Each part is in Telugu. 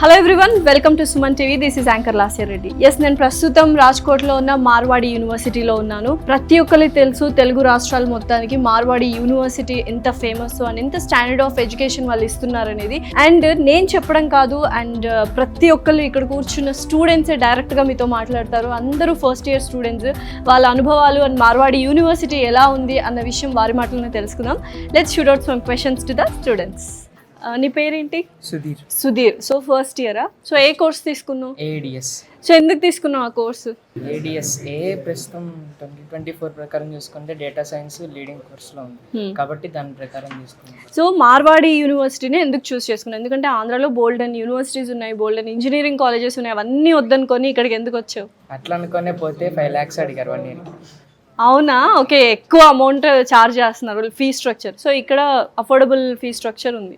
Hello everyone, welcome to Suman TV. This is anchor Lasya Reddy. Yes, నేను ప్రస్తుతం రాజ్కోట్లో ఉన్న మార్వాడి యూనివర్సిటీలో ఉన్నాను. ప్రతి ఒక్కరికి తెలుసు, తెలుగు రాష్ట్రాలు మొత్తానికి మార్వాడి యూనివర్సిటీ ఎంత ఫేమస్ అండ్ ఎంత స్టాండర్డ్ ఆఫ్ ఎడ్యుకేషన్ వాళ్ళు ఇస్తున్నారనేది. అండ్ నేను చెప్పడం కాదు, అండ్ ప్రతి ఒక్కరు ఇక్కడ కూర్చున్న స్టూడెంట్సే డైరెక్ట్గా మీతో మాట్లాడతారు. అందరూ ఫస్ట్ ఇయర్ స్టూడెంట్స్, వాళ్ళ అనుభవాలు అండ్ మార్వాడి యూనివర్సిటీ ఎలా ఉంది అన్న విషయం వారి మాటలోనే తెలుసుకుందాం. Let's shoot out some questions to the students. నీ పేరేంటి? సుధీర్. సో ఫస్ట్ ఇయరా? సో ఏ కోర్స్ తీసుకున్నావు? ఏడిఎస్. సో ఎందుకు తీసుకున్నావు ఆ కోర్సు? ఏడిఎస్ ప్రస్తుతం 2024 ప్రకారం చూసుకుంటే డేటా సైన్స్ లీడింగ్ కోర్సులో ఉంది కాబట్టి దాని ప్రకారం తీసుకున్నాను. సో మార్వాడి యూనివర్సిటీని ఎందుకు చూస్ చేసుకున్నావు? ఎందుకంటే ఆంధ్రాలో బోల్డెన్ యూనివర్సిటీస్ ఉన్నాయి, బోల్డెన్ ఇంజనీరింగ్ కాలేజెస్ ఉన్నాయి, అవన్నీ వద్దనుకొని ఇక్కడికి ఎందుకు వచ్చావు? అట్లా అనుకునే పోతే 5 lakhs అడిగారు 1 year. అవునా? ఓకే, ఎక్కువ అమౌంట్ ఛార్జ్ చేస్తున్నారు ఫీ స్ట్రక్చర్. సో ఇక్కడ అఫోర్డబుల్ ఫీ స్ట్రక్చర్ ఉంది.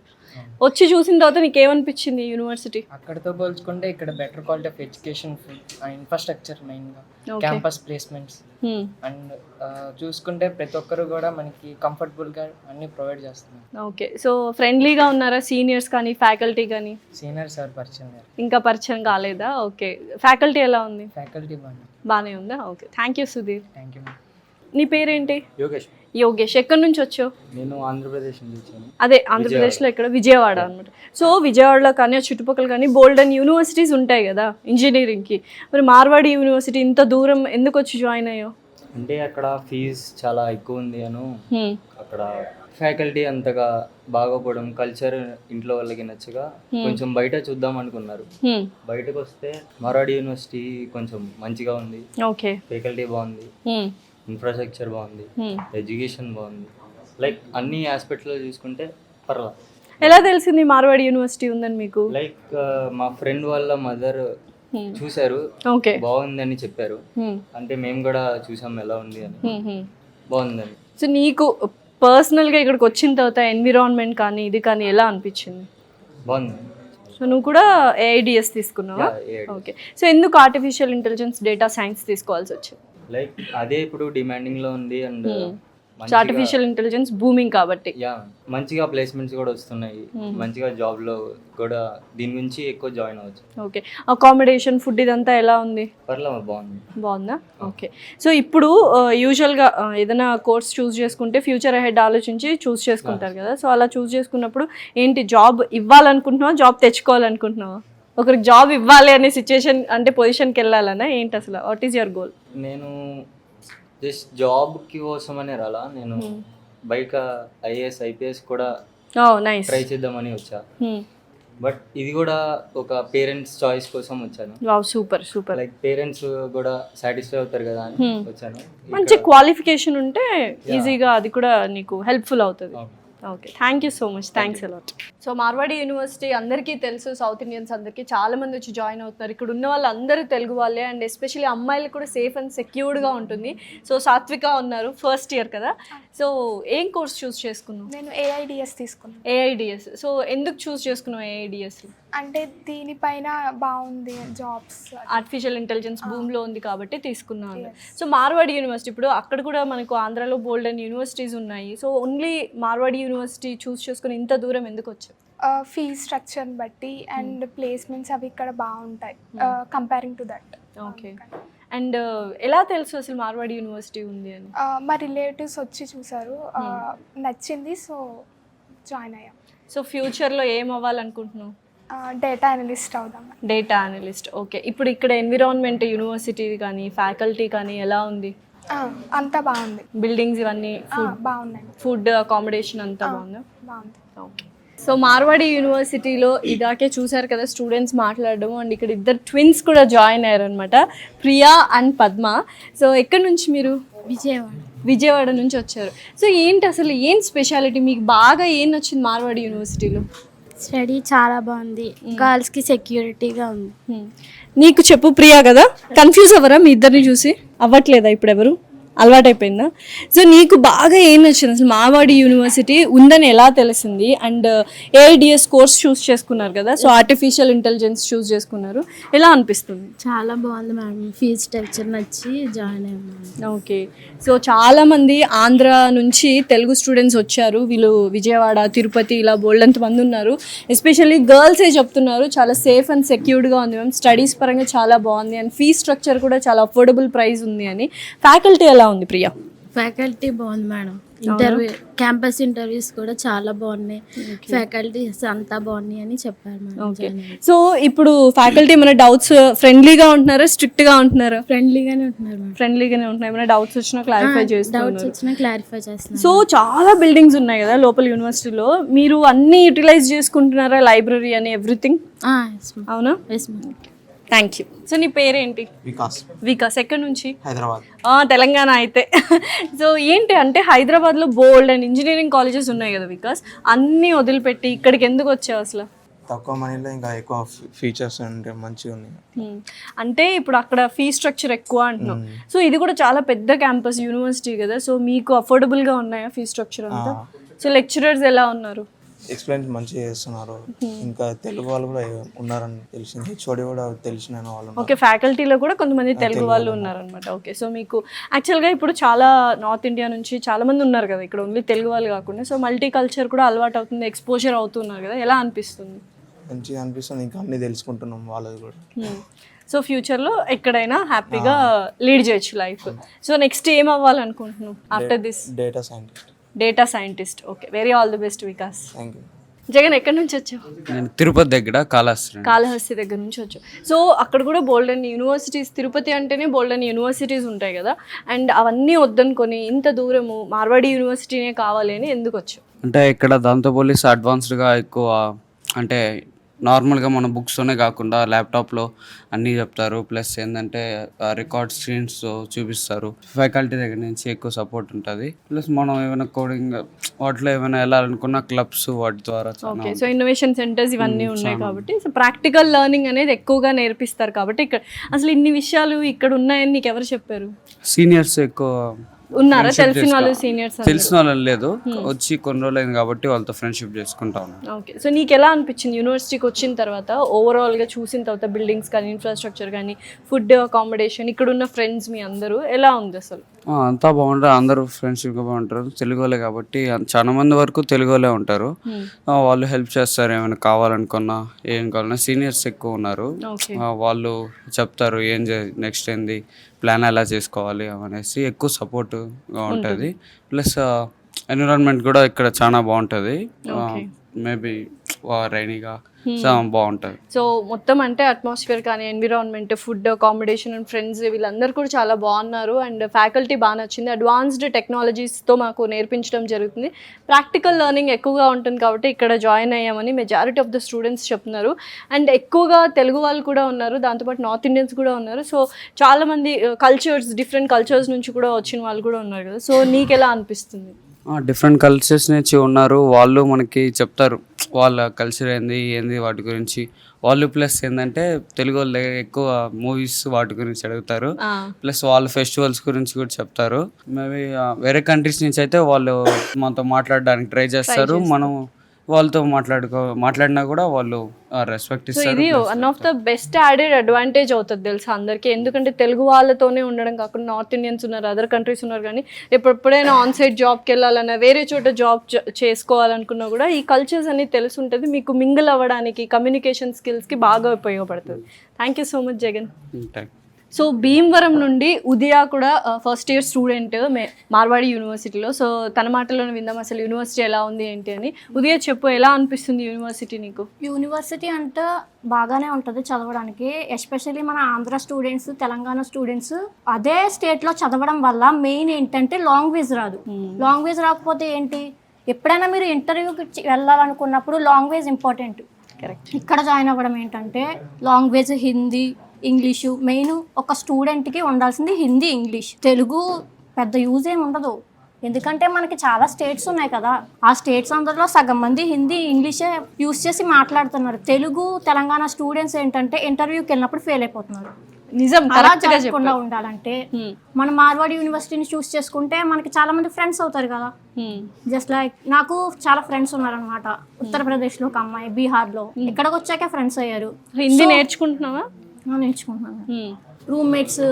వచ్చి చూసిన తర్వాత నీకు ఏమనిపించింది యూనివర్సిటీ? అక్కడతో పోల్చుకుంటే ఇక్కడ better quality of education, infrastructure మెయిన్గా, క్యాంపస్ ప్లేస్మెంట్స్ అండ్ చూసుకుంటే ప్రతి ఒక్కరు కూడా మనకి కంఫర్టబుల్గా అన్ని ప్రొవైడ్ చేస్తున్నారు. ఓకే, సో ఫ్రెండ్లీగా ఉన్నారా సీనియర్స్ కానీ ఫ్యాకల్టీ కానీ? సీనియర్స్ ఎవరు పరిచయం లేరు. ఇంకా పరిచయం కాలేదా? ఓకే, ఫ్యాకల్టీ ఎలా ఉంది? ఫ్యాకల్టీ బాగానే ఉందా? Okay, thank you Sudheer. Thank you. నీ పేరేంటి? యోగేష్. ఎక్కడి నుంచి వచ్చావు? నేను ఆంధ్రప్రదేశ్ నుంచి వచ్చాను. అదే ఆంధ్రప్రదేశ్లో ఇక్కడ విజయవాడ అనమాట. సో విజయవాడలో కానీ చుట్టుపక్కల కానీ బోల్డెన్ యూనివర్సిటీస్ ఉంటాయి కదా ఇంజనీరింగ్కి. మరి మార్వాడి యూనివర్సిటీ ఇంత దూరం ఎందుకు వచ్చి జాయిన్ అయ్యావు? అంటే అక్కడ ఫీజ్ చాలా ఎక్కువ ఉంది అక్కడ ఫ్యాకల్టీ అంతగా బాగోపోవడం, కల్చర్ ఇంట్లో వాళ్ళకి నచ్చగా కొంచెం బయట చూద్దాం అనుకున్నారు. బయటకు వస్తే మార్వాడి యూనివర్సిటీ కొంచెం మంచిగా ఉంది. ఓకే, ఫ్యాకల్టీ బాగుంది, ఇన్ఫ్రాస్ట్రక్చర్ బాగుంది, ఎడ్యుకేషన్ బాగుంది, లైక్ అన్ని ఆస్పెక్ట్స్లో చూసుకుంటే పర్లేదు. ఎలా తెలిసింది మార్వాడి యూనివర్సిటీ ఉందని మీకు? లైక్ మా ఫ్రెండ్ వాళ్ళ మదర్ చూసారు, ఓకే బాగుందని చెప్పారు. అంటే మేము కూడా చూసాం ఎలా ఉంది అని, బాగుందని. సో నీకు పర్సనల్గా ఇక్కడికి వచ్చిన తర్వాత ఎన్విరాన్మెంట్ కానీ ఇది కానీ ఎలా అనిపించింది? బాగుంది. సో నువ్వు కూడా ఏఐడిఎస్ తీసుకున్నావా? ఓకే, సో ఎందుకు ఆర్టిఫిషియల్ ఇంటెలిజెన్స్ డేటా సైన్స్ తీసుకోవాల్సి వచ్చింది? లైక్ అదే ఇప్పుడు డిమాండింగ్ లో ఉంది అండ్ ఆర్టిఫిషియల్ ఇంటెలిజెన్స్ బూమింగ్ కాబట్టి మంచిగా ప్లేస్మెంట్స్ కూడా వస్తున్నాయి, మంచిగా జాబ్ లో కూడా దీని గురించి ఎక్కువ జాయిన్ అవ్వచ్చు. ఓకే, అకామిడేషన్, ఫుడ్ ఇదంతా ఎలా ఉంది? పర్లేదు, బాగుందా? ఓకే, సో ఇప్పుడు యూజువల్గా ఏదైనా కోర్స్ చూస్ చేసుకుంటే ఫ్యూచర్ అహెడ్ ఆలోచించి చూస్ చేసుకుంటారు కదా. సో అలా చూస్ చేసుకున్నప్పుడు ఏంటి, జాబ్ ఇవ్వాలనుకుంటున్నావా, జాబ్ తెచ్చుకోవాలనుకుంటున్నావా? ఒకరికి జాబ్ ఇవ్వాలి అనే సిచ్యుయేషన్ అంటే పొజిషన్కి వెళ్ళాలన్నా ఏంటి అసలు? What is your goal? నేను జస్ట్ జాబ్ కి కోసమనే రాలా, నేను బయట ఐఏఎస్ ఐపీఎస్ కూడా ట్రై చేద్దామని వచ్చా. బట్ ఇది కూడా ఒక పేరెంట్స్ చాయిస్ కోసం వచ్చాను. సూపర్. లైక్ పేరెంట్స్ కూడా సాటిస్ఫై అవుతారు కదా అని వచ్చాను. మంచి క్వాలిఫికేషన్ ఉంటే ఈజీగా అది కూడా నీకు హెల్ప్ఫుల్ అవుతుంది. Okay, thank you so much, thanks a lot. So Marwadi university అందరికీ తెలుసు, సౌత్ ఇండియన్స్ అందరికీ చాలా మంది వచ్చి జాయిన్ అవుతున్నారు. ఇక్కడ ఉన్న వాళ్ళందరూ తెలుగు వాళ్ళే, అండ్ ఎస్పెషల్లీ అమ్మాయిలు కూడా సేఫ్ అండ్ సెక్యూర్డ్గా ఉంటుంది. సో సాత్విక ఉన్నారు, ఫస్ట్ ఇయర్ కదా. సో ఏం కోర్స్ చూస్ చేసుకున్నావు? నేను ఏఐడిఎస్ తీసుకున్నాను. ఏఐడిఎస్. సో ఎందుకు చూస్ చేసుకున్నావు ఏఐడిఎస్? అంటే దీనిపైన బాగుంది, జాబ్స్ ఆర్టిఫిషియల్ ఇంటెలిజెన్స్ భూమిలో ఉంది కాబట్టి తీసుకున్నాను. సో మార్వాడి యూనివర్సిటీ, ఇప్పుడు అక్కడ కూడా మనకు ఆంధ్రాలో బోల్డెన్ యూనివర్సిటీస్ ఉన్నాయి. So only Marwadi university choose చేసుకుని ఇంత దూరం ఎందుకు వచ్చావు? ఫీ స్ట్రక్చర్ని బట్టి అండ్ ప్లేస్మెంట్స్ అవి ఇక్కడ బాగుంటాయి comparing to that. Okay, and ఎలా తెలుసు అసలు మార్వాడి యూనివర్సిటీ ఉంది అని? మా రిలేటివ్స్ వచ్చి చూసారు, నచ్చింది, సో జాయిన్ అయ్యాం. సో ఫ్యూచర్లో ఏం అవ్వాలనుకుంటున్నావు? డేటా అనలిస్ట్ అవుదాం. Data analyst. ఓకే, ఇప్పుడు ఇక్కడ ఎన్విరాన్మెంట్ యూనివర్సిటీ కానీ ఫ్యాకల్టీ కానీ ఎలా ఉంది? అంతా బాగుంది. బిల్డింగ్స్ ఇవన్నీ బాగున్నాయి. ఫుడ్, అకామిడేషన్ అంతా బాగుందా? బాగుంది. ఓకే, సో మార్వాడి యూనివర్సిటీలో ఇదాకే చూసారు కదా స్టూడెంట్స్ మాట్లాడడం, అండ్ ఇక్కడ ఇద్దరు ట్విన్స్ కూడా జాయిన్ అయ్యారు అనమాట, ప్రియా అండ్ పద్మ. సో ఎక్కడి నుంచి మీరు? విజయవాడ నుంచి వచ్చారు. సో ఏంటి అసలు ఏం స్పెషాలిటీ మీకు, బాగా ఏం నచ్చింది మార్వాడి యూనివర్సిటీలో? స్టడీ చాలా బాగుంది, గర్ల్స్కి సెక్యూరిటీగా ఉంది. నీకు చెప్పు, ప్రియా కదా, కన్ఫ్యూజ్ అవ్వరా మీ ఇద్దరిని చూసి? అవ్వట్లేదా ఇప్పుడు ఎవరు? అలవాటైపోయిందా? సో నీకు బాగా ఏం నచ్చింది అసలు మార్వాడి యూనివర్సిటీ ఉందని ఎలా తెలిసింది? అండ్ ఏఐడిఎస్ కోర్స్ చూస్ చేసుకున్నారు కదా, సో ఆర్టిఫిషియల్ ఇంటెలిజెన్స్ చూస్ చేసుకున్నారు, ఎలా అనిపిస్తుంది? చాలా బాగుంది మేడం, ఫీజ్ స్ట్రక్చర్ నచ్చి జాయిన్ అయ్యాను. ఓకే, సో చాలా మంది ఆంధ్ర నుంచి తెలుగు స్టూడెంట్స్ వచ్చారు, వీళ్ళు విజయవాడ, తిరుపతి ఇలా బోల్డంత మంది ఉన్నారు. ఎస్పెషల్లీ గర్ల్సే చెప్తున్నారు చాలా సేఫ్ అండ్ సెక్యూర్డ్గా ఉంది మ్యామ్, స్టడీస్ పరంగా చాలా బాగుంది అండ్ ఫీ స్ట్రక్చర్ కూడా చాలా అఫోర్డబుల్ ప్రైస్ ఉంది అని. ఫ్యాకల్టీ ఎలా ఉంది ప్రియా? ఫ్యాకల్టీ బాగుంది మేడం, ఇంటర్వ్యూ క్యాంపస్ ఇంటర్వ్యూస్ కూడా చాలా బాగున్నాయి, ఫ్యాకల్టీస్ అంతా బాగున్నాయి అని చెప్పారు మేడం. ఓకే, సో ఇప్పుడు ఫ్యాకల్టీ ఏమైనా డౌట్స్ ఫ్రెండ్లీగా ఉంటున్నారా, స్ట్రిక్ట్గా ఉంటున్నారా? ఫ్రెండ్లీగానే ఉంటున్నారు మేడం, ఫ్రెండ్లీగానే ఉంటున్నాయి, ఏమైనా డౌట్స్ వచ్చినా క్లారిఫై డౌట్స్ చేస్తున్నారు. వచ్చినా క్లారిఫై చేస్తున్నారు. సో చాలా బిల్డింగ్స్ ఉన్నాయి కదా లోపల యూనివర్సిటీలో, మీరు అన్ని యూటిలైజ్ చేసుకుంటున్నారా, లైబ్రరీ అని ఎవ్రీథింగ్? అవునా? Yes madam. Thank you. So నీ పేరేంటి? వికాస్. ఎక్కడి నుంచి? హైదరాబాద్. తెలంగాణ అయితే. సో ఏంటి అంటే హైదరాబాద్లో బోల్డ్ అండ్ ఇంజనీరింగ్ కాలేజెస్ ఉన్నాయి కదా వికాస్, అన్నీ వదిలిపెట్టి ఇక్కడికి ఎందుకు వచ్చావు అసలు? తక్కువ మనీలో ఇంకా ఎక్కువ ఫీచర్స్ ఉంటే మంచిగా ఉన్నాయి. అంటే ఇప్పుడు అక్కడ ఫీ స్ట్రక్చర్ ఎక్కువ అంటున్నాం, సో ఇది కూడా చాలా పెద్ద క్యాంపస్ యూనివర్సిటీ కదా, సో మీకు అఫోర్డబుల్గా ఉన్నాయా ఫీ స్ట్రక్చర్ అంతా? సో లెక్చరర్స్ ఎలా ఉన్నారు? ఎక్స్ప్లెయిన్ మంచిగా చేస్తున్నారు, ఇంకా తెలుగు వాళ్ళు కూడా ఉన్నారని తెలిసింది, హెచ్ఓడి కూడా తెలిసిన వాళ్ళు. ఓకే, ఫ్యాకల్టీలో కూడా కొంతమంది తెలుగు వాళ్ళు ఉన్నారనమాట. ఓకే, సో మీకు యాక్చువల్గా ఇప్పుడు చాలా నార్త్ ఇండియా నుంచి చాలా మంది ఉన్నారు కదా ఇక్కడ, ఓన్లీ తెలుగు వాళ్ళు కాకుండా, సో మల్టీ కల్చర్ కూడా అలవాటు అవుతుంది, ఎక్స్పోజర్ అవుతున్నారు కదా, ఎలా అనిపిస్తుంది? మంచిగా అనిపిస్తుంది, ఇంకా అన్ని తెలుసుకుంటున్నాం వాళ్ళది కూడా. సో ఫ్యూచర్లో ఎక్కడైనా హ్యాపీగా లీడ్ చేయొచ్చు లైఫ్. సో నెక్స్ట్ ఏం అవ్వాలనుకుంటున్నావు after this? Data scientist. Data scientist. Okay, very all the best Vikas. Thank you. Jagan ఎక్కడి నుంచి వచ్చావు? నేను తిరుపతి దగ్గర కాళహస్తి దగ్గర నుంచి వచ్చావు. సో అక్కడ కూడా బోల్డెన్ యూనివర్సిటీస్, తిరుపతి అంటేనే బోల్డెన్ యూనివర్సిటీస్ ఉంటాయి కదా, అండ్ అవన్నీ వద్దనుకొని ఇంత దూరము మార్వాడి యూనివర్సిటీనే కావాలి అని ఎందుకు వచ్చావు? అంటే ఇక్కడ దాంతో పోలీస్ అడ్వాన్స్డ్గా ఎక్కువ, అంటే నార్మల్గా మన బుక్స్తోనే కాకుండా ల్యాప్టాప్లో అన్నీ చెప్తారు, ప్లస్ ఏంటంటే రికార్డ్ స్క్రీన్స్ చూపిస్తారు, ఫ్యాకల్టీ దగ్గర నుంచి ఎక్కువ సపోర్ట్ ఉంటుంది, ప్లస్ మనం ఏమైనా కోడింగ్ వాటిలో ఏమైనా వెళ్ళాలనుకున్న క్లబ్స్ వాటి ద్వారా. ఓకే, సో ఇన్నోవేషన్ సెంటర్స్ ఇవన్నీ ఉన్నాయి కాబట్టి, సో ప్రాక్టికల్ లెర్నింగ్ అనేది ఎక్కువగా నేర్పిస్తారు కాబట్టి ఇక్కడ అసలు ఇన్ని విషయాలు ఇక్కడ ఉన్నాయని నీకు ఎవరు చెప్పారు? సీనియర్స్ ఎక్కువ ఉన్నారా? తెలిసిన వాళ్ళు సీనియర్స్? తెలిసిన వాళ్ళని లేదు, వచ్చి కొన్ని రోజులు అయింది కాబట్టి వాళ్ళతో ఫ్రెండ్షిప్ చేసుకుంటా ఉన్నాను. ఓకే, సో నీకు ఎలా అనిపించింది యూనివర్సిటీకి వచ్చిన తర్వాత, ఓవరాల్గా చూసిన తర్వాత బిల్డింగ్స్ కానీ, ఇన్ఫ్రాస్ట్రక్చర్ కానీ, ఫుడ్, అకామిడేషన్, ఇక్కడ ఉన్న ఫ్రెండ్స్ మీ అందరూ ఎలా ఉంది అసలు? అంతా బాగుంటారు, అందరూ ఫ్రెండ్షిప్గా బాగుంటారు, తెలుగు వాళ్ళే కాబట్టి చాలా మంది వరకు తెలుగు వాళ్ళే ఉంటారు, వాళ్ళు హెల్ప్ చేస్తారు ఏమైనా కావాలనుకున్నా, ఏం కావాలన్నా. సీనియర్స్ ఎక్కువ ఉన్నారు, వాళ్ళు చెప్తారు ఏం నెక్స్ట్ ఏంది ప్లాన్ ఎలా చేసుకోవాలి అనేసి, ఎక్కువ సపోర్ట్గా ఉంటుంది. ప్లస్ ఎన్విరాన్మెంట్ కూడా ఇక్కడ చాలా బాగుంటుంది, మేబీ రైనీగా బాగుంటుంది. సో మొత్తం అంటే అట్మాస్ఫియర్ కానీ, environment, food, accommodation and friends వీళ్ళందరూ కూడా చాలా బాగున్నారు అండ్ ఫ్యాకల్టీ బాగా నచ్చింది. అడ్వాన్స్డ్ టెక్నాలజీస్తో మాకు నేర్పించడం జరుగుతుంది, ప్రాక్టికల్ లెర్నింగ్ ఎక్కువగా ఉంటుంది కాబట్టి ఇక్కడ జాయిన్ అయ్యామని మెజారిటీ ఆఫ్ ద స్టూడెంట్స్ చెప్తున్నారు. అండ్ ఎక్కువగా తెలుగు వాళ్ళు కూడా ఉన్నారు, దాంతోపాటు నార్త్ ఇండియన్స్ కూడా ఉన్నారు. సో చాలామంది కల్చర్స్, డిఫరెంట్ కల్చర్స్ నుంచి కూడా వచ్చిన వాళ్ళు కూడా ఉన్నారు కదా, సో నీకు ఎలా అనిపిస్తుంది? డిఫరెంట్ కల్చర్స్ నుంచి ఉన్నారు, వాళ్ళు మనకి చెప్తారు వాళ్ళ కల్చర్ ఏంది వాటి గురించి వాళ్ళు. ప్లస్ ఏంటంటే తెలుగు వాళ్ళు ఎక్కువ మూవీస్ వాటి గురించి అడుగుతారు, ప్లస్ వాళ్ళ ఫెస్టివల్స్ గురించి కూడా చెప్తారు. మేబీ వేరే కంట్రీస్ నుంచి అయితే వాళ్ళు మనతో మాట్లాడడానికి ట్రై చేస్తారు, మనం వాళ్ళతో మాట్లాడినా కూడా వాళ్ళు రెస్పెక్ట్ ఇస్తారు. ఇది one of the best added advantage అవుతుంది తెలుసా అందరికీ, ఎందుకంటే తెలుగు వాళ్ళతోనే ఉండడం కాకుండా నార్త్ ఇండియన్స్ ఉన్నారు, అదర్ కంట్రీస్ ఉన్నారు, కానీ ఎప్పుడైనా ఆన్ సైట్ జాబ్కి వెళ్ళాలన్నా, వేరే చోట జాబ్ చేసుకోవాలనుకున్నా కూడా ఈ కల్చర్స్ అన్ని తెలిసి ఉంటుంది, మీకు మింగిల్ అవ్వడానికి, కమ్యూనికేషన్ స్కిల్స్కి బాగా ఉపయోగపడుతుంది. Thank you so much Jagan. So Bhimavaram నుండి ఉదయ కూడా ఫస్ట్ ఇయర్ స్టూడెంట్ మార్వాడి యూనివర్సిటీలో. సో తన మాటలోనే విందాం అసలు యూనివర్సిటీ ఎలా ఉంది ఏంటి అని. ఉదయ చెప్పు, ఎలా అనిపిస్తుంది యూనివర్సిటీ నీకు? యూనివర్సిటీ అంటే బాగానే ఉంటుంది చదవడానికి, ఎస్పెషల్లీ మన ఆంధ్ర స్టూడెంట్స్, తెలంగాణ స్టూడెంట్స్ అదే స్టేట్లో చదవడం వల్ల మెయిన్ ఏంటంటే లాంగ్వేజ్ రాదు. లాంగ్వేజ్ రాకపోతే ఏంటి, ఎప్పుడైనా మీరు ఇంటర్వ్యూకి వెళ్ళాలనుకున్నప్పుడు లాంగ్వేజ్ ఇంపార్టెంట్. కరెక్ట్. ఇక్కడ జాయిన్ అవ్వడం ఏంటంటే లాంగ్వేజ్ హిందీ, ఇంగ్లీషు. మెయిన్ ఒక స్టూడెంట్కి ఉండాల్సింది హిందీ, ఇంగ్లీష్. తెలుగు పెద్ద యూజ్ ఏమి ఉండదు, ఎందుకంటే మనకి చాలా స్టేట్స్ ఉన్నాయి కదా, ఆ స్టేట్స్ అందరిలో సగం మంది హిందీ, ఇంగ్లీషే యూజ్ చేసి మాట్లాడుతున్నారు. తెలుగు తెలంగాణ స్టూడెంట్స్ ఏంటంటే ఇంటర్వ్యూకి వెళ్ళినప్పుడు ఫెయిల్ అయిపోతున్నారు. నిజం, అలా కరెక్ట్ గా జరగకుండా చెప్పారు. ఉండాలంటే మన మార్వాడి యూనివర్సిటీని చూస్ చేసుకుంటే మనకి చాలా మంది ఫ్రెండ్స్ అవుతారు కదా. జస్ట్ లైక్ నాకు చాలా ఫ్రెండ్స్ ఉన్నారనమాట. ఉత్తరప్రదేశ్లో ఒక అమ్మాయి, బీహార్లో, ఇక్కడికి వచ్చాక ఫ్రెండ్స్ అయ్యారు. హిందీ నేర్చుకుంటున్నావా? నేర్చుకుంటున్నాను. రూమ్మేట్స్,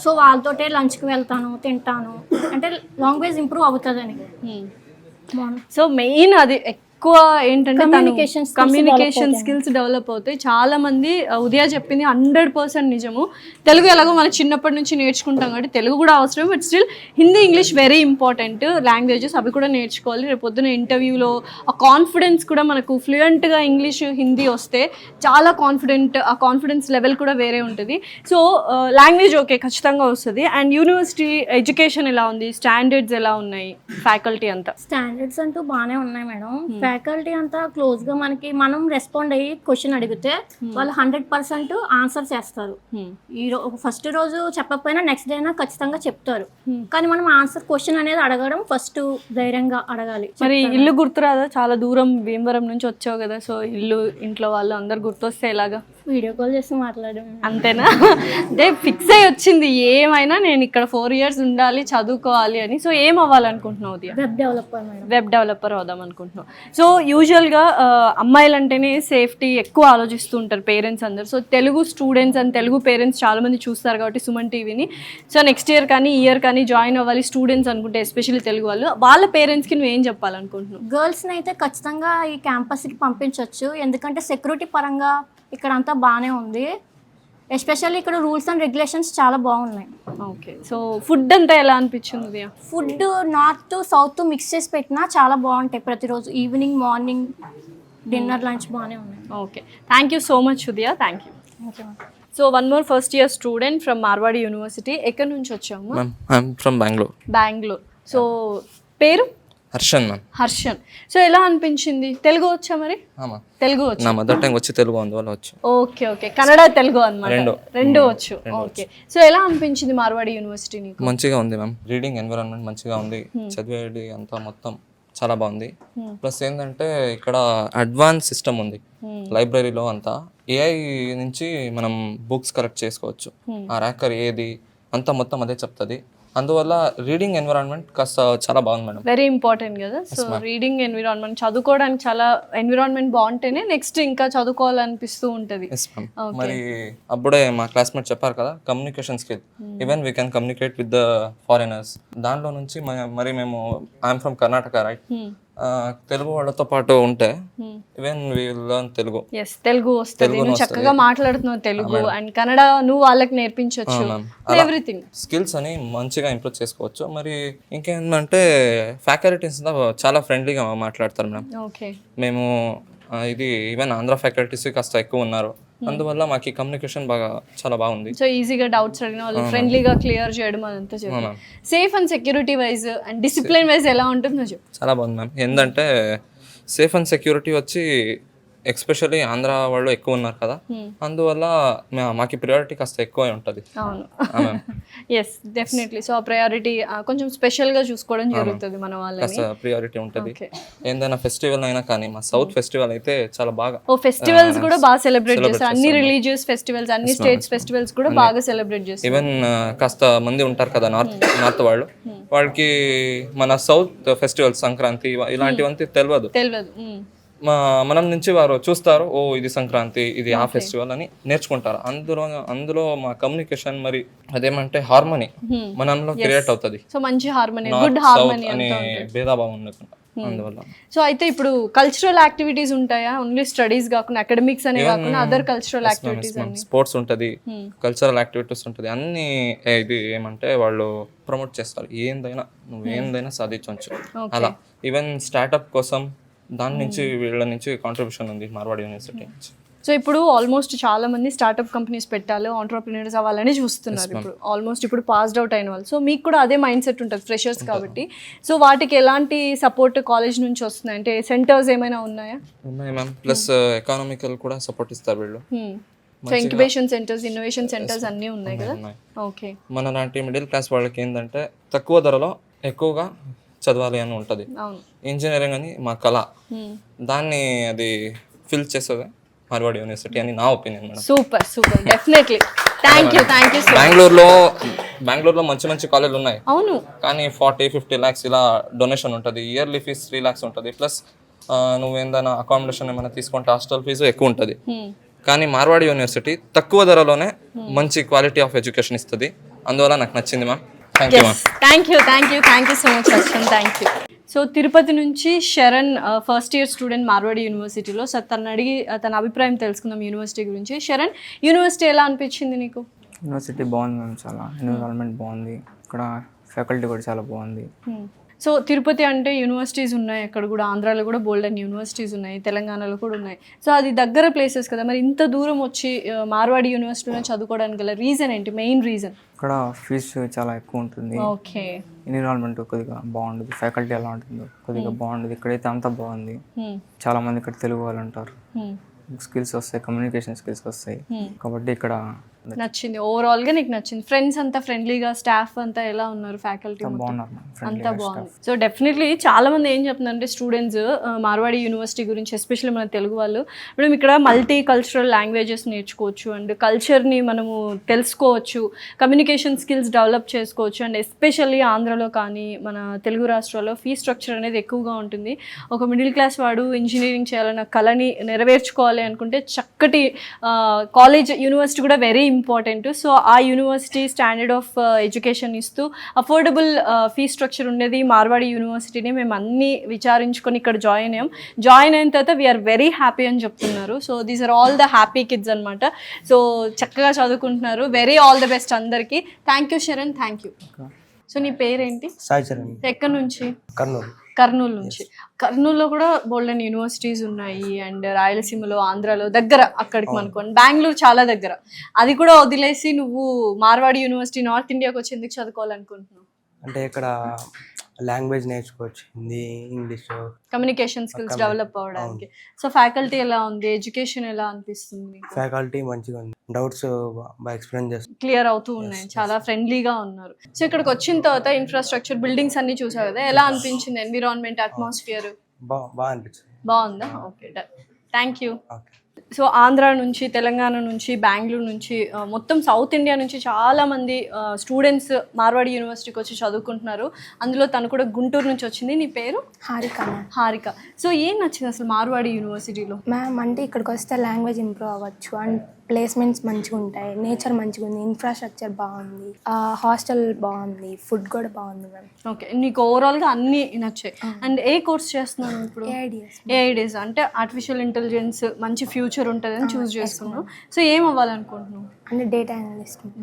సో వాళ్ళతోటే లంచ్కి వెళ్తాను, తింటాను, అంటే లాంగ్వేజ్ ఇంప్రూవ్ అవుతుందని. సో మెయిన్ అది ఎక్కువ ఏంటంటే Communication skills communication develop skills develop అవుతాయి. చాలా మంది ఉదయ చెప్పింది 100% నిజము. తెలుగు ఎలాగో మనం చిన్నప్పటి నుంచి నేర్చుకుంటాం కాబట్టి తెలుగు కూడా అవసరం. But still Hindi, English very important languages, అవి కూడా నేర్చుకోవాలి. రేపు పొద్దున ఇంటర్వ్యూలో ఆ కాన్ఫిడెన్స్ కూడా మనకు ఫ్లూయెంట్గా ఇంగ్లీష్, హిందీ వస్తే చాలా ఆ కాన్ఫిడెన్స్ లెవెల్ కూడా వేరే ఉంటుంది. సో లాంగ్వేజ్ ఓకే ఖచ్చితంగా వస్తుంది. అండ్ యూనివర్సిటీ ఎడ్యుకేషన్ ఎలా ఉంది, స్టాండర్డ్స్ ఎలా ఉన్నాయి, ఫ్యాకల్టీ అంతా? స్టాండర్డ్స్ అంటూ బాగానే ఉన్నాయి మేడం. ఫ్యాకల్టీ అంతా క్లోజ్గా మనకి మనం రెస్పాండ్ అయ్యి క్వశ్చన్ అడిగితే వాళ్ళు 100% ఆన్సర్ చేస్తారు. ఫస్ట్ రోజు చెప్పకపోయినా నెక్స్ట్ డే అయినా ఖచ్చితంగా చెప్తారు. కానీ మనం ఆన్సర్ క్వశ్చన్ అనేది అడగడం ఫస్ట్ ధైర్యంగా అడగాలి. మరి ఇల్లు గుర్తురాదా? చాలా దూరం భీమవరం నుంచి వచ్చావు కదా, సో ఇల్లు, ఇంట్లో వాళ్ళు అందరు గుర్తొస్తే ఎలాగా? వీడియో కాల్ చేసి మాట్లాడడం అంతేనా? అంటే ఫిక్స్ అయ్యి వచ్చింది ఏమైనా నేను ఇక్కడ 4 years ఉండాలి, చదువుకోవాలి అని. సో ఏం అవ్వాలనుకుంటున్నావు Udaya? Web developer madam. Web developer అవుదాం అనుకుంటున్నావు. సో యూజువల్గా అమ్మాయిలు అంటేనే సేఫ్టీ ఎక్కువ ఆలోచిస్తూ ఉంటారు పేరెంట్స్ అందరు. So Telugu students and Telugu parents చాలామంది చూస్తారు కాబట్టి సుమన్ టీవీని. సో నెక్స్ట్ ఇయర్ కానీ ఇయర్ కానీ జాయిన్ అవ్వాలి స్టూడెంట్స్ అనుకుంటే, ఎస్పెషల్లీ తెలుగు వాళ్ళు, వాళ్ళ పేరెంట్స్కి నువ్వు ఏం చెప్పాలనుకుంటున్నావు? గర్ల్స్ని అయితే ఖచ్చితంగా ఈ క్యాంపస్కి పంపించవచ్చు. ఎందుకంటే సెక్యూరిటీ పరంగా ఇక్కడ అంతా బాగానే ఉంది. ఎస్పెషల్లీ ఇక్కడ రూల్స్ అండ్ రెగ్యులేషన్స్ చాలా బాగున్నాయి. ఓకే. సో ఫుడ్ అంతా ఎలా అనిపించింది ఉదయ? ఫుడ్ నార్త్ సౌత్ మిక్స్ చేసి పెట్టినా చాలా బాగుంటాయి. ప్రతిరోజు ఈవినింగ్, మార్నింగ్, డిన్నర్, లంచ్ బాగానే ఉన్నాయి. Okay, thank you so much Udaya. Thank you. So one more first year student from Marwadi university. ఎక్కడి నుంచి వచ్చాము? I'm from Bengaluru. Bengaluru. So పేరు? హర్షన్ మ్యామ్. హర్షన్. సో ఎలా అనిపించింది? తెలుగు వచ్చా మరి? తెలుగు వచ్చు. నా మదర్ టంగ్ వచ్చి తెలుగు, అందువల్ల వచ్చు. ఓకే ఓకే, కన్నడ తెలుగు అన్నమాట, రెండు వచ్చు. ఓకే. సో ఎలా అనిపించింది మార్వాడి యూనివర్సిటీ నీకు? మంచిగా ఉంది మ్యామ్. రీడింగ్ ఎన్విరాన్మెంట్ మంచిగా ఉంది. చదివేది అంతా మొత్తం చాలా బాగుంది. ప్లస్ ఏంటంటే ఇక్కడ అడ్వాన్స్ సిస్టమ్ ఉంది లైబ్రరీలో. అంతా ఏఐ నుంచి మనం బుక్స్ కలెక్ట్ చేసుకోవచ్చు. ఆ ర్యాకర్ ఏది అంతా మొత్తం అదే చెప్తుంది. అందువల్ల రీడింగ్ ఎన్విరాన్మెంట్ కాస్త చాలా బాగుంది మేడం. వెరీ ఇంపార్టెంట్ కదా. సో రీడింగ్ ఎన్విరాన్మెంట్, చదువుకోవడానికి చాలా ఎన్విరాన్మెంట్ బాగుంటేనే నెక్స్ట్ ఇంకా చదువుకోవాలనిపిస్తూ ఉంటుంది. మరి అప్పుడే మా క్లాస్మేట్ చెప్పారు కదా, communication skill, even we can communicate with the foreigners. దాంట్లో నుంచి మరి మేము, I'm from Karnataka right, Telugu వాళ్ళతో పాటు ఉంటే even we learn Telugu. Yes, Telugu వస్తుంది, నువ్వు చక్కగా మాట్లాడుతున్నావు తెలుగు. అండ్ కన్నడ నువ్వు వాళ్ళకి నేర్పించవచ్చు. ఎవ్రీథింగ్ స్కిల్స్ అని మంచిగా ఇంప్రూవ్ చేసుకోవచ్చు. మరి ఇంకేంటంటే ఫ్యాకల్టీస్ చాలా ఫ్రెండ్లీగా మాట్లాడతారు మేడం. ఓకే. మేము ఇది ఈవెన్ ఆంధ్ర ఫ్యాకల్టీస్ కాస్త ఎక్కువ ఉన్నారు. అందువల్ల మాకు ఈ కమ్యూనికేషన్ చాలా బాగుంది. సో ఈజీగా డౌట్స్ అడిగిన వాళ్ళు ఫ్రెండ్లీగా క్లియర్ చేయడం అదంతా చేయాలి. Safe and security wise and discipline wise ఎలా ఉంటుందో చెప్పు. చాలా బాగుంది మ్యామ్. ఏంటంటే సేఫ్ అండ్ సెక్యూరిటీ వచ్చి ఎక్స్పెషల్లీ ఆంధ్ర వాళ్ళు ఎక్కువ ఉన్నారు కదా, అందువల్ల మాకు ప్రయారిటీ కాస్త ఎక్కువ ఉంటుంది. అవును, ఎస్ డెఫినెట్లీ. సో ఆ ప్రయారిటీ కొంచెం స్పెషల్గా చూసుకోవడం జరుగుతుంది మన వాళ్ళని. కాస్త ప్రయారిటీ ఉంటుంది. ఏందైనా ఫెస్టివల్ అయినా కానీ, మా సౌత్ ఫెస్టివల్ అయితే చాలా బాగా, ఫెస్టివల్స్ కూడా బాగా సెలబ్రేట్ చేస్తారు. అన్ని రిలీజియస్ ఫెస్టివల్స్, అన్ని స్టేట్స్ ఫెస్టివల్స్ కూడా బాగా సెలబ్రేట్ చేస్తారు. ఈవెన్ కాస్త మంది ఉంటారు కదా నార్త్ వాళ్ళు, వాళ్ళకి మన సౌత్ ఫెస్టివల్ సంక్రాంతి ఇలాంటివంతా తెలియదు. మనం నుంచి వారు చూస్తారు, ఓ ఇది సంక్రాంతి, ఇది ఆ ఫెస్టివల్ అని నేర్చుకుంటారు. అందులో మా కమ్యూనికేషన్ మరి అదేమంటే హార్మోనీ మనంలో క్రియేట్ అవుతుంది. సో మంచి హార్మోనీ, గుడ్ హార్మోనీ అని భేదాభావం ఉండకుండా. అందువల్ల సో అయితే ఇప్పుడు కల్చరల్ యాక్టివిటీస్ ఉంటాయా? ఓన్లీ స్టడీస్ కాకుండా అకాడమిక్స్ అనే కాకుండా అదర్ కల్చరల్ యాక్టివిటీస్, స్పోర్ట్స్ ఉంటది, కల్చరల్ యాక్టివిటీస్ ఉంటది, అన్ని ఇది ఏమంటే వాళ్ళు ప్రమోట్ చేస్తారు. నువ్వు ఏందైనా సాధించవచ్చు అలా. ఈవెన్ స్టార్ట్అప్ కోసం దాని నుంచి వీళ్ళ నుంచి కాంట్రిబ్యూషన్ ఉంది మార్వాడి యూనివర్సిటీ నుంచి. సో ఇప్పుడు ఆల్మోస్ట్ చాలా మంది స్టార్ట్అప్ కంపెనీస్ పెట్టాలి, ఆంటర్‌ప్రెన్యూర్స్ అవ్వాలని చూస్తున్నారు ఇప్పుడు. ఆల్మోస్ట్ ఇప్పుడు పాస్డ్ అవుట్ అయిన వాళ్ళు. సో మీకు కూడా అదే మైండ్ సెట్ ఉంటుంది, ఫ్రెషర్స్ కాబట్టి. సో వాటికి ఎలాంటి సపోర్ట్ కాలేజ్ నుంచి వస్తున్నాయి? అంటే సెంటర్స్ ఏమైనా ఉన్నాయా? ఉన్నాయి మ్యామ్. ప్లస్ ఎకనామికల్ కూడా సపోర్ట్ ఇస్తారు వీళ్ళు. So incubation centres, innovation centres అన్నీ ఉన్నాయి కదా. ఓకే. మన లాంటి మిడిల్ క్లాస్ వాళ్ళకి ఏంటంటే తక్కువ ధరలో ఎక్కువగా చదవాలి అని ఉంటుంది. ఇంజనీరింగ్ అని మా కళ, దాన్ని అది ఫిల్ చేస్తుంది మార్వాడి యూనివర్సిటీ అని నా opinion madam. Super super, definitely. Thank you so బెంగళూరులో మంచి మంచి కాలేజీలు ఉన్నాయి, అవును. కానీ 40-50 lakhs ఇలా డొనేషన్ ఉంటుంది. ఇయర్లీ ఫీజ్ 3 lakhs ఉంటుంది. ప్లస్ నువ్వు ఏందైనా అకామిడేషన్ ఏమైనా తీసుకుంటే హాస్టల్ ఫీజు ఎక్కువ ఉంటుంది. కానీ మార్వాడి యూనివర్సిటీ తక్కువ ధరలోనే మంచి క్వాలిటీ ఆఫ్ ఎడ్యుకేషన్ ఇస్తుంది. అందువల్ల నాకు నచ్చింది ma'am. Thank you ma'am. Thank you so much Archan. Thank you. So Tirupati నుంచి Sharan first year student Marwadi యూనివర్సిటీలో. సో తను అడిగి తన అభిప్రాయం తెలుసుకుందాం యూనివర్సిటీ గురించి. శరణ్, యూనివర్సిటీ ఎలా అనిపించింది నీకు? యూనివర్సిటీ బాగుంది మ్యామ్, చాలా ఎన్విరాన్మెంట్ బాగుంది, ఇక్కడ ఫ్యాకల్టీ కూడా చాలా బాగుంది. సో తిరుపతి అంటే యూనివర్సిటీస్ ఉన్నాయి, అక్కడ కూడా ఆంధ్రాలో కూడా బోల్డ్ అండ్ యూనివర్సిటీస్ ఉన్నాయి, తెలంగాణలో కూడా ఉన్నాయి. సో అది దగ్గర ప్లేసెస్ కదా, మరి ఇంత దూరం వచ్చి మార్వాడి యూనివర్సిటీలో చదువుకోవడానికి గల రీజన్ ఏంటి, మెయిన్ రీజన్? ఇక్కడ ఫీజు చాలా ఎక్కువ ఉంటుంది. ఓకే. ఎన్విరాన్మెంట్ కొద్దిగా బాగుంటుంది, ఫ్యాకల్టీ ఎలా ఉంటుందో కొద్దిగా బాగుంటుంది. ఇక్కడైతే అంతా బాగుంది, చాలా మంది ఇక్కడ తెలుగు వాళ్ళు ఉంటారు, స్కిల్స్ వస్తాయి, కమ్యూనికేషన్ స్కిల్స్ వస్తాయి, కాబట్టి ఇక్కడ నచ్చింది. ఓవరాల్ గా నీకు నచ్చింది. ఫ్రెండ్స్ అంతా ఫ్రెండ్లీగా, స్టాఫ్ అంతా ఎలా ఉన్నారు, ఫ్యాకల్టీ బాగున్నారు, అంతా బాగుంది. సో డెఫినెట్లీ చాలా మంది ఏం చెప్తున్నారంటే స్టూడెంట్స్ మార్వాడి యూనివర్సిటీ గురించి, ఎస్పెషల్లీ మన తెలుగు వాళ్ళు, మనం ఇక్కడ మల్టీ కల్చరల్ లాంగ్వేజెస్ నేర్చుకోవచ్చు అండ్ కల్చర్ని మనము తెలుసుకోవచ్చు, కమ్యూనికేషన్ స్కిల్స్ డెవలప్ చేసుకోవచ్చు. అండ్ ఎస్పెషల్లీ ఆంధ్రలో కానీ మన తెలుగు రాష్ట్రాల్లో ఫీ స్ట్రక్చర్ అనేది ఎక్కువగా ఉంటుంది. ఒక మిడిల్ క్లాస్ వాడు ఇంజనీరింగ్ చేయాలన్న కళని నెరవేర్చుకోవాలి అనుకుంటే చక్కటి కాలేజ్, యూనివర్సిటీ కూడా వెరీ ఇంపార్టెంట్. సో ఆ యూనివర్సిటీ స్టాండర్డ్ ఆఫ్ ఎడ్యుకేషన్ ఇస్తూ అఫోర్డబుల్ ఫీ స్ట్రక్చర్ ఉండేది మార్వాడి యూనివర్సిటీని మేము అన్నీ విచారించుకొని ఇక్కడ జాయిన్ అయిన తర్వాత వీఆర్ వెరీ హ్యాపీ అని చెప్తున్నారు. So these are all the happy kids అనమాట. సో చక్కగా చదువుకుంటున్నారు. వెరీ ఆల్ ద బెస్ట్ అందరికీ. Thank you Sharan, thank you. So నీ పేరేంటి? సాయి చరణ్. ఎక్కడి నుంచి? కర్నూలు నుంచి. కర్నూలులో కూడా బోల్డెన్ యూనివర్సిటీస్ ఉన్నాయి అండ్ రాయలసీమలో, ఆంధ్రాలో దగ్గర, అక్కడికి మనకు బెంగళూరు చాలా దగ్గర. అది కూడా వదిలేసి నువ్వు మార్వాడి యూనివర్సిటీ నార్త్ ఇండియాకి వచ్చి ఎందుకు చదువుకోవాలనుకుంటున్నావు? అంటే ఇక్కడ లాంగ్వేజ్ నేర్చుకోవచ్చు, Hindi, English, communication skills develop అవ్వడానికి. సో ఫ్యాకల్టీ ఎలా ఉంది, ఎడ్యుకేషన్ ఎలా అనిపిస్తుంది? ఫ్యాకల్టీ మంచిగా ఉంది, డౌట్స్ బాగా ఎక్స్ప్లెయిన్ చేస్తారు, క్లియర్ అవుతూ ఉన్నాయి, చాలా ఫ్రెండ్లీగా ఉన్నారు. సో ఇక్కడికి వచ్చిన తర్వాత ఇన్ఫ్రాస్ట్రక్చర్, బిల్డింగ్స్ అన్ని చూసావు కదా, ఎలా అనిపించింది? ఎన్విరాన్మెంట్, అట్మాస్ఫియర్ బాగా అనిపించింది. బాగుందా? Okay, thank you. So Andhra నుంచి, తెలంగాణ నుంచి, బెంగళూరు నుంచి, మొత్తం సౌత్ ఇండియా నుంచి చాలామంది స్టూడెంట్స్ మార్వాడి యూనివర్సిటీకి వచ్చి చదువుకుంటున్నారు. అందులో తను కూడా గుంటూరు నుంచి వచ్చింది. నీ పేరు? హారిక. సో ఏం నచ్చింది అసలు మార్వాడి యూనివర్సిటీలో? మ్యామ్ అంటే ఇక్కడికి వస్తే లాంగ్వేజ్ ఇంప్రూవ్ అవ్వచ్చు అండ్ ప్లేస్మెంట్స్ మంచిగా ఉంటాయి, నేచర్ మంచిగా ఉంది, ఇన్ఫ్రాస్ట్రక్చర్ బాగుంది, హాస్టల్ బాగుంది, ఫుడ్ కూడా బాగుంది మ్యామ్. ఓకే, నీకు ఓవరాల్గా అన్నీ నచ్చాయి. అండ్ ఏ కోర్స్ చేస్తున్నాను ఇప్పుడు? ఏఐడిఎస్ అంటే ఆర్టిఫిషియల్ ఇంటెలిజెన్స్, మంచి ఫ్యూచర్ ఉంటుందని చూస్ చేసుకున్నావు. సో ఏం అవ్వాలనుకుంటున్నావు? అంటే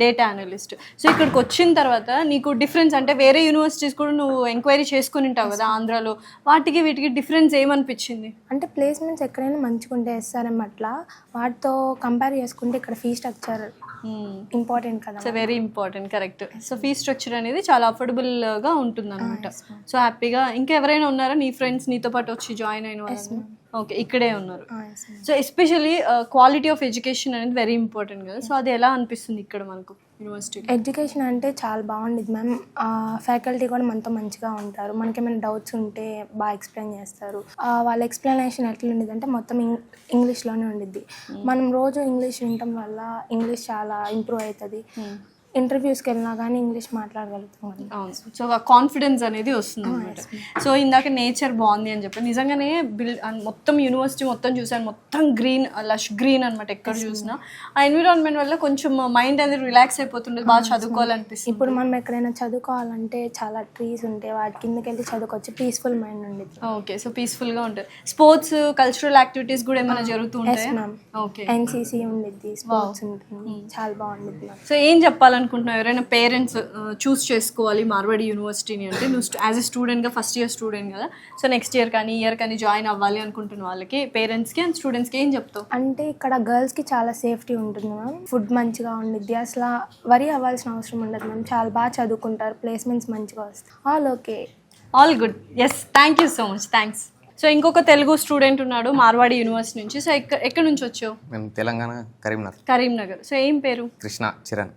డేటా అనలిస్ట్. సో ఇక్కడికి వచ్చిన తర్వాత నీకు డిఫరెన్స్, అంటే వేరే యూనివర్సిటీస్ కూడా నువ్వు ఎంక్వైరీ చేసుకుని ఉంటావు కదా ఆంధ్రాలో, వాటికి వీటికి డిఫరెన్స్ ఏమనిపించింది? అంటే ప్లేస్మెంట్స్ ఎక్కడైనా మంచిగా ఉంటే ఎస్ఆర్ఎం అట్లా, వాటితో కంపేర్ చేసుకుంటే ఇక్కడ ఫీ స్ట్రక్చర్ ఇంపార్టెంట్ కదా. So very important, correct. So fee structure అనేది చాలా అఫోర్డబుల్గా ఉంటుంది అనమాట. సో హ్యాపీగా. ఇంకా ఎవరైనా ఉన్నారా నీ ఫ్రెండ్స్ నీతో పాటు వచ్చి జాయిన్ అయిన వాళ్ళు? ఓకే, ఇక్కడే ఉన్నారు. So especially quality of education అనేది వెరీ ఇంపార్టెంట్ కదా. సో అది ఎలా అనిపిస్తుంది ఇక్కడ మనకు యూనివర్సిటీ? ఎడ్యుకేషన్ అంటే చాలా బాగుండేది మ్యామ్. ఫ్యాకల్టీ కూడా మనతో మంచిగా ఉంటారు, మనకేమైనా డౌట్స్ ఉంటే బాగా ఎక్స్ప్లెయిన్ చేస్తారు. వాళ్ళ ఎక్స్ప్లెనేషన్ ఎట్లా ఉండేది అంటే మొత్తం ఇంగ్లీష్లోనే ఉండిద్ది. మనం రోజు ఇంగ్లీష్ వినటం వల్ల ఇంగ్లీష్ చాలా ఇంప్రూవ్ అవుతుంది. ఇంటర్వ్యూస్కి వెళ్ళినా కానీ ఇంగ్లీష్ మాట్లాడగలుగుతాం. అవును, సో ఆ కాన్ఫిడెన్స్ అనేది వస్తుంది అనమాట. సో ఇందాక నేచర్ బాగుంది అని చెప్పి, నిజంగానే మొత్తం యూనివర్సిటీ మొత్తం చూసాను, మొత్తం గ్రీన్, లష్ గ్రీన్ అనమాట. ఎక్కడ చూసినా ఆ ఎన్విరాన్మెంట్ వల్ల కొంచెం మైండ్ అనేది రిలాక్స్ అయిపోతుంది, బాగా చదువుకోవాలనిపిస్తుంది. ఇప్పుడు మనం ఎక్కడైనా చదువుకోవాలంటే చాలా ట్రీస్ ఉంటాయి, వాటి కిందకి వెళ్ళి చదువుకోవచ్చు, పీస్ఫుల్ మైండ్ ఉండేది. ఓకే, సో పీస్ఫుల్గా ఉంటుంది. స్పోర్ట్స్, కల్చరల్ యాక్టివిటీస్ కూడా ఏమైనా జరుగుతూ ఉంటాయి? ఓకే, ఎన్సీసీ ఉండిద్ది, స్పోర్ట్స్ ఉంటుంది, చాలా బాగుంటుంది. సో ఏం చెప్పాలి అనుకుంటున్నావు? ఎవరైనా పేరెంట్స్ చూస్ చేసుకోవాలి మార్వాడి యూనివర్సిటీని అంటే, నువ్వు యాజ్ ఎ స్టూడెంట్గా, ఫస్ట్ ఇయర్ స్టూడెంట్ కదా, సో నెక్స్ట్ ఇయర్ కానీ ఇయర్ కానీ జాయిన్ అవ్వాలి అనుకుంటున్న వాళ్ళకి, పేరెంట్స్కి అండ్ స్టూడెంట్స్కి ఏం చెప్తావు? అంటే ఇక్కడ గర్ల్స్కి చాలా సేఫ్టీ ఉంటుంది మ్యామ్, ఫుడ్ మంచిగా ఉండిద్ది, అసలు వరి అవ్వాల్సిన అవసరం ఉండదు మ్యామ్, చాలా బాగా చదువుకుంటారు, ప్లేస్మెంట్స్ మంచిగా వస్తాయి. All okay, all good. Yes, thank you so much, thanks. So ఇంకొక తెలుగు స్టూడెంట్ ఉన్నాడు మార్వాడి యూనివర్సిటీ నుంచి. సో ఎక్కడి నుంచి వచ్చావు? మేము తెలంగాణ, కరీంనగర్. సో ఏం పేరు? కృష్ణ చరణ్.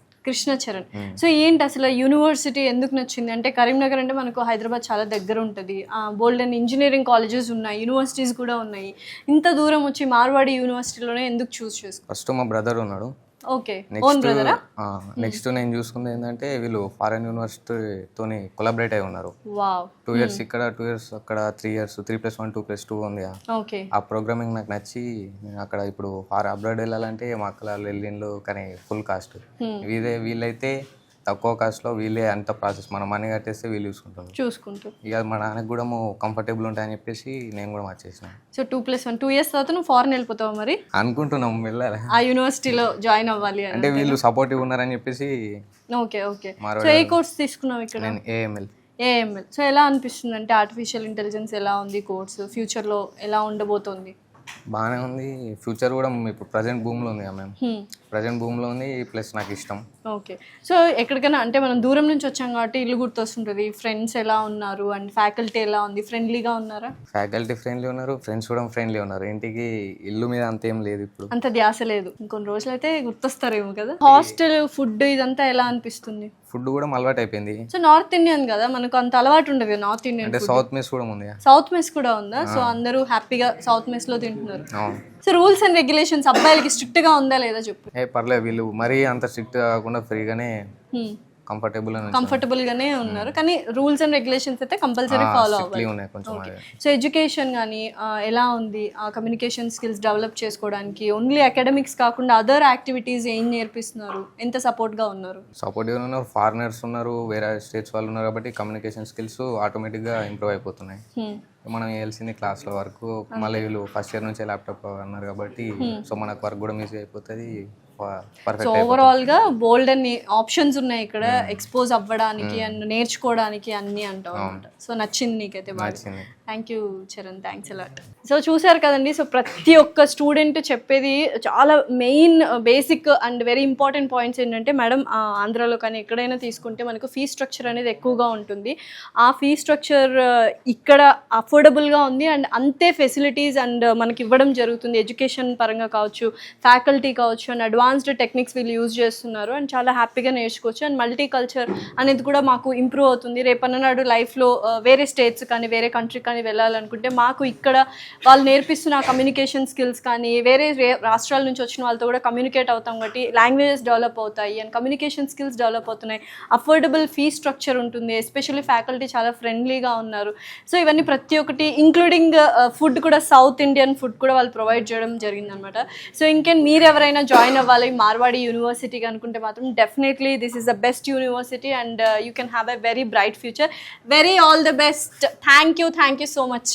సో ఏంటి అసలు యూనివర్సిటీ ఎందుకు నచ్చింది? అంటే కరీంనగర్ అంటే మనకు హైదరాబాద్ చాలా దగ్గర ఉంటుంది, బోల్డెన్ ఇంజనీరింగ్ కాలేజెస్ ఉన్నాయి, యూనివర్సిటీస్ కూడా ఉన్నాయి. ఇంత దూరం వచ్చి మార్వాడి యూనివర్సిటీలోనే ఎందుకు చూస్ చేసుకో? ఫస్ట్ మా బ్రదర్ ఉన్నాడు, ఓకే ఓన్ నెక్స్ట్ బ్రదరా? నెక్స్ట్ నేను చూసుకుంది ఏంటంటే వీళ్ళు ఫారెన్ యూనివర్సిటీతోని కొలాబరేట్ అయి ఉన్నారు. వావ్. 2 years ఇక్కడ 2 years అక్కడ 3 years 3+1 2+2 ఉంది. ఓకే. ఆ ప్రోగ్రామింగ్ నాకు నచ్చి నేను అక్కడ ఇప్పుడు అబ్రాడ్ వెళ్ళాలంటే మా అక్కల వాళ్ళు వెళ్ళిండ్రు కానీ ఫుల్ కాస్ట్. వీళ్ళైతే తక్కువ కాస్ట్లో వీళ్ళే అంత ప్రాసెస్ మన మనీ కట్టేస్తే వీళ్ళు చూసుకుంటారు. ఇక మా నాన్నకు కూడా కంఫర్టబుల్ ఉంటాయని చెప్పేసి నేను కూడా మార్చేసాను. సో 2+1 2 years తర్వాత నువ్వు ఫారెన్ వెళ్ళిపోతావు మరి? అనుకుంటున్నాం వెళ్ళాలి, ఆ యూనివర్సిటీలో జాయిన్ అవ్వాలి అంటే వీళ్ళు సపోర్టివ్ ఉన్నారని చెప్పేసి. Okay okay. సో ఏ కోర్స్ తీసుకున్నావు ఇక్కడ? నేను ఏఎంఎల్. సో ఎలా అనిపిస్తుంది అంటే ఆర్టిఫిషియల్ ఇంటెలిజెన్స్ ఎలా ఉంది కోర్స్, ఫ్యూచర్లో ఎలా ఉండబోతోంది? బాగానే ఉంది, ఫ్యూచర్ కూడా ఇప్పుడు ప్రజెంట్ భూమిలో ఉంది కదా మేము, ప్రజెంట్ భూమిలో ఉంది, ప్లస్ నాకు ఇష్టం. ఓకే. సో ఎక్కడికైనా అంటే మనం దూరం నుంచి వచ్చాం కాబట్టి ఇల్లు గుర్తొస్తుంటుంది. ఫ్రెండ్స్ ఎలా ఉన్నారు అండ్ ఫ్యాకల్టీ ఎలా ఉంది, ఫ్రెండ్లీగా ఉన్నారా? ఫ్యాకల్టీ ఫ్రెండ్లీ ఉన్నారు, ఫ్రెండ్స్ కూడా ఫ్రెండ్లీ ఉన్నారు. ఇంటికి ఇల్లు మీద అంతేం లేదు, ఇప్పుడు అంత ధ్యాస లేదు. ఇంకొన్ని రోజులు అయితే గుర్తొస్తారేమో కదా. హాస్టల్ ఫుడ్ ఇదంతా ఎలా అనిపిస్తుంది? ఫుడ్ కూడా అలవాటు అయిపోయింది. సో నార్త్ ఇండియన్ కదా, మనకు అంత అలవాటు ఉండదు నార్త్ ఇండియన్. అంటే సౌత్ మెస్ కూడా ఉంది. సౌత్ మెస్ కూడా ఉందా? సో అందరూ హ్యాపీగా సౌత్ మెస్ లో తింటున్నారు. సో రూల్స్ అండ్ రెగ్యులేషన్స్ అబ్బాయిలకి స్ట్రిక్ట్ గా ఉందా లేదా చెప్పు. పర్లేదు, వీళ్ళు మరీ అంత స్ట్రిక్ట్ కాకుండా ఫ్రీగానే కంఫర్టబుల్ గానే ఉన్నారు, కానీ రూల్స్ అండ్ రెగ్యులేషన్స్ అయితే కంపల్సరీ ఫాలో అవ్వాలి. సో ఎడ్యుకేషన్ కానీ ఎలా ఉంది, ఆ కమ్యూనికేషన్ స్కిల్స్ డెవలప్ చేసుకోవడానికి ఓన్లీ అకాడమిక్స్ కాకుండా అదర్ యాక్టివిటీస్ ఏం నేర్పిస్తున్నారు, ఎంత సపోర్ట్ గా ఉన్నారు? సపోర్టివ్ ఉన్నారు, ఫారినర్స్ ఉన్నారు, వేరే స్టేట్స్ వాళ్ళు ఉన్నారు కాబట్టి కమ్యూనికేషన్ స్కిల్స్ ఆటోమేటిక్ గా ఇంప్రూవ్ అయిపోతున్నాయి. మనం వేయాల్సింది క్లాస్లో వరకు, మళ్ళీ వీళ్ళు ఫస్ట్ ఇయర్ నుంచే ల్యాప్టాప్ అన్నారు కాబట్టి సో మనకు వర్క్ కూడా ఈజీ అయిపోతుంది. సో ఓవరాల్ గా బోల్డ్ అన్ని ఆప్షన్స్ ఉన్నాయి ఇక్కడ ఎక్స్పోజ్ అవ్వడానికి అండ్ నేర్చుకోవడానికి అన్ని అంటావు అనమాట. సో నచ్చింది నీకైతే బాగా. Thank you Charan, thanks a lot. So చూసారు కదండి, సో ప్రతి ఒక్క స్టూడెంట్ చెప్పేది చాలా main basic and very important points ఏంటంటే, మేడం ఆంధ్రాలో కానీ ఎక్కడైనా తీసుకుంటే మనకు ఫీ స్ట్రక్చర్ అనేది ఎక్కువగా ఉంటుంది. ఆ ఫీ స్ట్రక్చర్ ఇక్కడ అఫోర్డబుల్గా ఉంది అండ్ అంతే ఫెసిలిటీస్ అండ్ మనకి ఇవ్వడం జరుగుతుంది. ఎడ్యుకేషన్ పరంగా కావచ్చు, ఫ్యాకల్టీ కావచ్చు అండ్ అడ్వాన్స్డ్ టెక్నిక్స్ వీళ్ళు యూజ్ చేస్తున్నారు అండ్ చాలా హ్యాపీగా నేర్చుకోవచ్చు. అండ్ మల్టీ కల్చర్ అనేది కూడా మాకు ఇంప్రూవ్ అవుతుంది. రేపన్ననాడు లైఫ్లో వేరే స్టేట్స్ కానీ వేరే కంట్రీ కానీ వెళ్ళాలనుకుంటే మాకు ఇక్కడ వాళ్ళు నేర్పిస్తున్న కమ్యూనికేషన్ స్కిల్స్ కానీ వేరే రాష్ట్రాల నుంచి వచ్చిన వాళ్ళతో కూడా కమ్యూనికేట్ అవుతాం కాబట్టి లాంగ్వేజెస్ డెవలప్ అవుతాయి అండ్ కమ్యూనికేషన్ స్కిల్స్ డెవలప్ అవుతున్నాయి. అఫోర్డబుల్ ఫీ స్ట్రక్చర్ ఉంటుంది, ఎస్పెషల్లీ ఫ్యాకల్టీ చాలా ఫ్రెండ్లీగా ఉన్నారు. సో ఇవన్నీ ప్రతి ఒక్కటి ఇంక్లూడింగ్ ఫుడ్ కూడా సౌత్ ఇండియన్ ఫుడ్ కూడా వాళ్ళు ప్రొవైడ్ చేయడం జరిగిందనమాట. సో ఇంకేం మీరు ఎవరైనా జాయిన్ అవ్వాలి మార్వాడి యూనివర్సిటీకి అనుకుంటే మాత్రం definitely this is the best university and you can have a very bright future. Very all the best. Thank you so much.